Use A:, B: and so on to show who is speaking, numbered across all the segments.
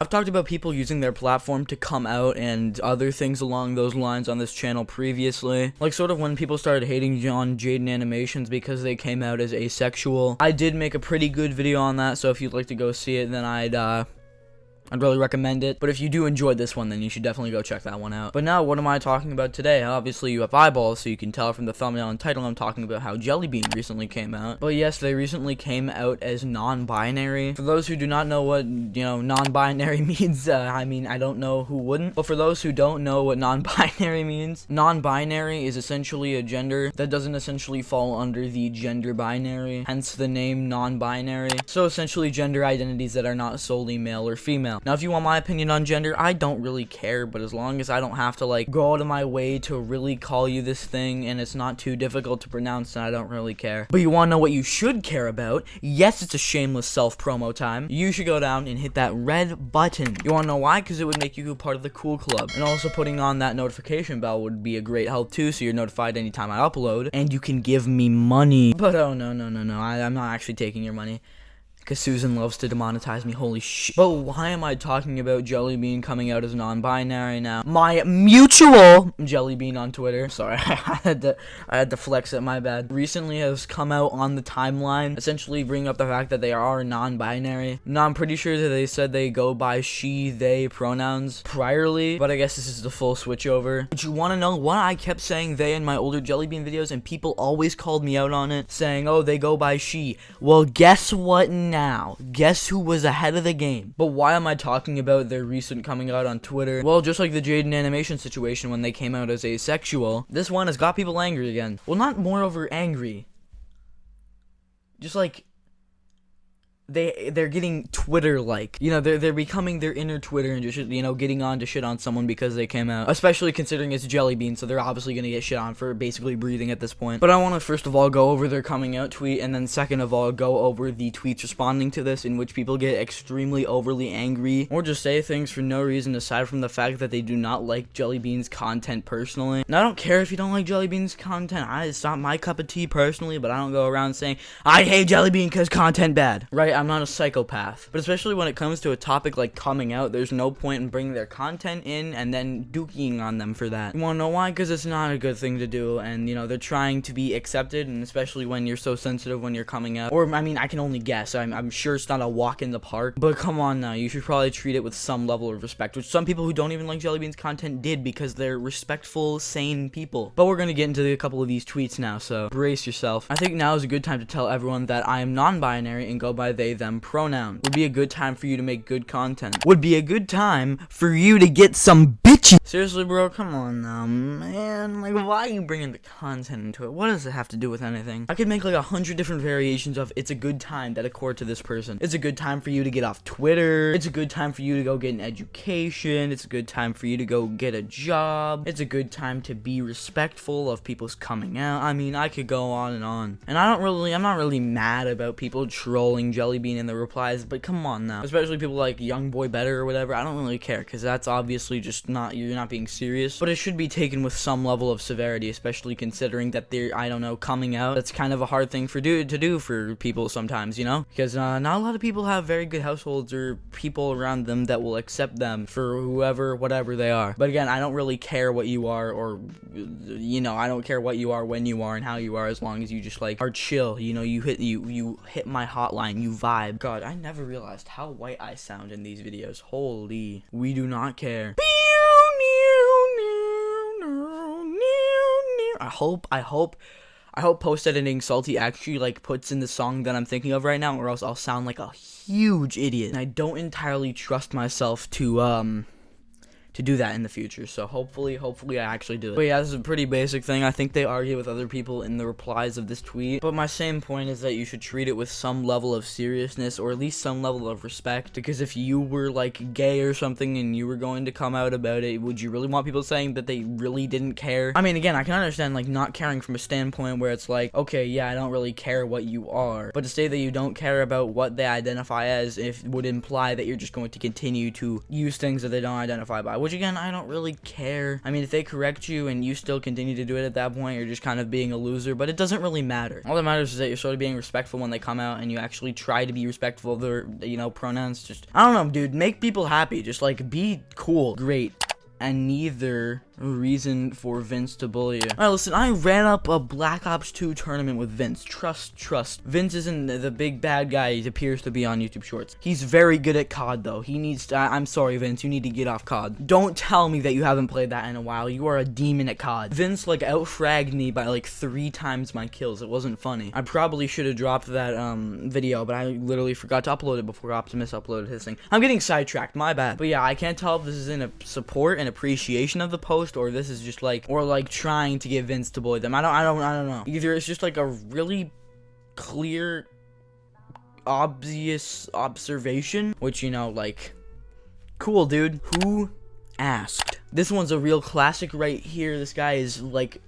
A: I've talked about people using their platform to come out and other things along those lines on this channel previously. Like sort of when people started hating on Jaden Animations because they came out as asexual. I did make a pretty good video on that, so if you'd like to go see it, then I'd really recommend it. But if you do enjoy this one, then you should definitely go check that one out. But now, what am I talking about today? Obviously, you have eyeballs, so you can tell from the thumbnail and title I'm talking about how Jellybean recently came out. But yes, they recently came out as non-binary. For those who do not know what, non-binary means, I mean, I don't know who wouldn't. But for those who don't know what non-binary means, non-binary is essentially a gender that doesn't essentially fall under the gender binary, hence the name non-binary. So essentially gender identities that are not solely male or female. Now, if you want my opinion on gender, I don't really care, but as long as I don't have to, like, go out of my way to really call you this thing, and it's not too difficult to pronounce, then I don't really care. But you want to know what you should care about? Yes, it's a shameless self-promo time. You should go down and hit that red button. You want to know why? Because it would make you part of the cool club. And also putting on that notification bell would be a great help, too, so you're notified anytime I upload, and you can give me money. But, oh, no, I'm not actually taking your money. Because Susan loves to demonetize me, holy shit. But why am I talking about Jellybean coming out as non-binary now? My mutual Jellybean on Twitter, sorry, I had to flex it, my bad, recently has come out on the timeline, essentially bringing up the fact that they are non-binary. Now, I'm pretty sure that they said they go by she, they pronouns priorly, but I guess this is the full switch over. But you want to know why I kept saying they in my older Jellybean videos, and people always called me out on it, saying, oh, they go by she. Well, guess what now? Guess who was ahead of the game? But why am I talking about their recent coming out on Twitter? Well, just like the Jaden Animation situation when they came out as asexual, this one has got people angry again. Well, not moreover angry. Just like they're getting Twitter-like. They're becoming their inner Twitter and just, getting on to shit on someone because they came out. Especially considering it's Jellybean, so they're obviously gonna get shit on for basically breathing at this point. But I want to first of all go over their coming out tweet, and then second of all go over the tweets responding to this, in which people get extremely overly angry, or just say things for no reason aside from the fact that they do not like Jellybean's content personally. And I don't care if you don't like Jellybean's content. It's not my cup of tea personally, but I don't go around saying, I hate Jellybean because content bad. Right? I'm not a psychopath. But especially when it comes to a topic like coming out, there's no point in bringing their content in and then dooking on them for that. You wanna know why? Because it's not a good thing to do, and they're trying to be accepted, and especially when you're so sensitive when you're coming out. Or, I mean, I can only guess. I'm sure it's not a walk in the park, but come on now, you should probably treat it with some level of respect, which some people who don't even like Jellybean's content did, because they're respectful, sane people. But we're gonna get into a couple of these tweets now, so brace yourself. I think now is a good time to tell everyone that I am non-binary and go by they, them pronoun. Would be a good time for you to make good content. Would be a good time for you to get some bitches. Seriously, bro, come on now, man. Like, why are you bringing the content into it? What does it have to do with anything? I could make like 100 different variations of it's a good time that accord to this person. It's a good time for you to get off Twitter. It's a good time for you to go get an education. It's a good time for you to go get a job. It's a good time to be respectful of people's coming out. I mean, I could go on. And I'm not really mad about people trolling Jellybean in the replies, but come on now. Especially people like Young Boy Better or whatever. I don't really care, because that's obviously just you're not being serious. But it should be taken with some level of severity, especially considering that they're, I don't know, coming out. That's kind of a hard thing to do for people sometimes, Because not a lot of people have very good households or people around them that will accept them for whatever they are. But again, I don't really care what you are, or, I don't care what you are, when you are, and how you are, as long as you just, like, are chill. You hit my hotline, you vibe. God, I never realized how white I sound in these videos. Holy, we do not care. I hope post-editing Salty actually, like, puts in the song that I'm thinking of right now, or else I'll sound like a huge idiot. And I don't entirely trust myself to do that in the future, so hopefully I actually do it. But yeah, this is a pretty basic thing. I think they argue with other people in the replies of this tweet, but my same point is that you should treat it with some level of seriousness, or at least some level of respect, because if you were, like, gay or something and you were going to come out about it, would you really want people saying that they really didn't care? I mean, again, I can understand, like, not caring from a standpoint where it's like, okay, yeah, I don't really care what you are, but to say that you don't care about what they identify as, if would imply that you're just going to continue to use things that they don't identify by, which again, I don't really care. I mean, if they correct you and you still continue to do it at that point, you're just kind of being a loser, but it doesn't really matter. All that matters is that you're sort of being respectful when they come out, and you actually try to be respectful of their, you know, pronouns. Just, I don't know, dude, make people happy. Just, like, be cool. Great. And neither reason for Vince to bully you. Alright, listen, I ran up a Black Ops 2 tournament with Vince. Trust. Vince isn't the big bad guy he appears to be on YouTube Shorts. He's very good at COD, though. He needs to, I'm sorry, Vince, you need to get off COD. Don't tell me that you haven't played that in a while. You are a demon at COD. Vince, like, outfragged me by, like, 3 times my kills. It wasn't funny. I probably should have dropped that, video, but I literally forgot to upload it before Optimus uploaded his thing. I'm getting sidetracked, my bad. But yeah, I can't tell if this is in a support and appreciation of the post, or this is just like, or like trying to get Vince to bully them. I don't know. Either it's just like a really clear, obvious observation, which, you know, like, cool, dude. Who asked? This one's a real classic right here. This guy is like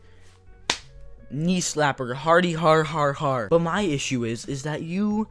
A: knee slapper, hardy har. But my issue is that you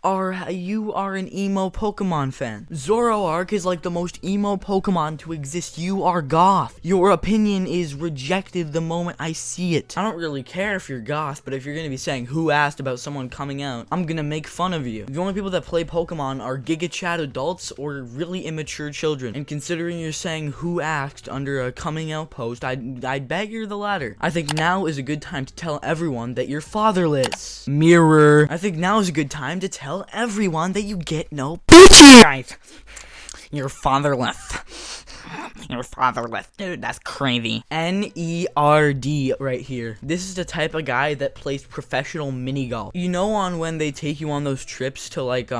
A: are an emo Pokemon fan. Zoroark is like the most emo Pokemon to exist. You are goth. Your opinion is rejected the moment I see it. I don't really care if you're goth, but if you're gonna be saying who asked about someone coming out, I'm gonna make fun of you. The only people that play Pokemon are Giga Chad adults or really immature children. And considering you're saying who asked under a coming out post, I'd bet you're the latter. I think now is a good time to tell everyone that you're fatherless. Mirror. I think now is a good time to tell everyone that you get no bitches. Guys, you're fatherless. You're fatherless. Dude, that's crazy. N-E-R-D right here. This is the type of guy that plays professional mini golf. You know, on when they take you on those trips to like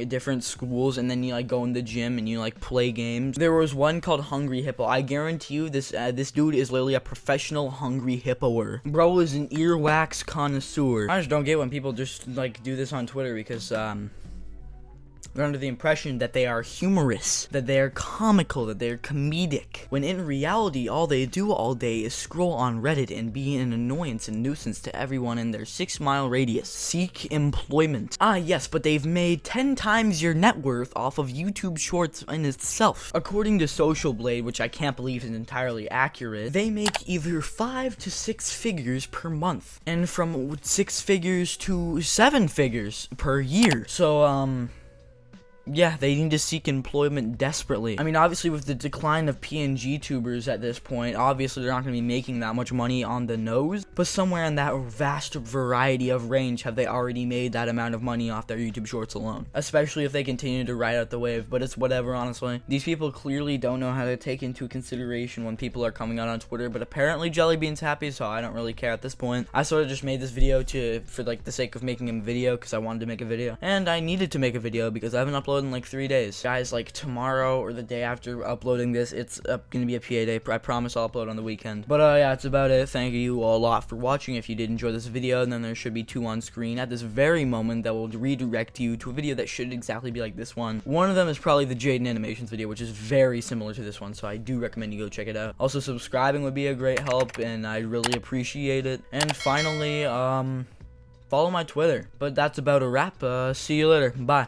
A: different schools, and then you like go in the gym and you like play games. There was one called Hungry Hippo. I guarantee you this dude is literally a professional Hungry Hippoer. Bro is an earwax connoisseur. I just don't get when people just like do this on Twitter, because they're under the impression that they are humorous, that they are comical, that they're comedic, when in reality, all they do all day is scroll on Reddit and be an annoyance and nuisance to everyone in their 6-mile radius. Seek employment. Ah, yes, but they've made 10 times your net worth off of YouTube Shorts in itself. According to Social Blade, which I can't believe is entirely accurate, they make either 5 to 6 figures per month, and from 6 figures to 7 figures per year. So, yeah, they need to seek employment desperately. I mean, obviously, with the decline of PNG tubers at this point, obviously they're not going to be making that much money on the nose, but somewhere in that vast variety of range have they already made that amount of money off their YouTube Shorts alone. Especially if they continue to ride out the wave, but it's whatever, honestly. These people clearly don't know how to take into consideration when people are coming out on Twitter, but apparently Jellybean's happy, so I don't really care at this point. I sort of just made this video for like the sake of making a video, because I wanted to make a video, and I needed to make a video because I haven't uploaded in like 3 days. Guys, like tomorrow or the day after uploading this, it's gonna be a PA day. I promise I'll upload on the weekend. But yeah, that's about it. Thank you all a lot for watching. If you did enjoy this video, then there should be 2 on screen at this very moment that will redirect you to a video that should exactly be like this one. One of them is probably the Jaden Animations video, which is very similar to this one, so I do recommend you go check it out. Also, subscribing would be a great help, and I'd really appreciate it. And finally, follow my Twitter. But that's about a wrap. See you later. Bye.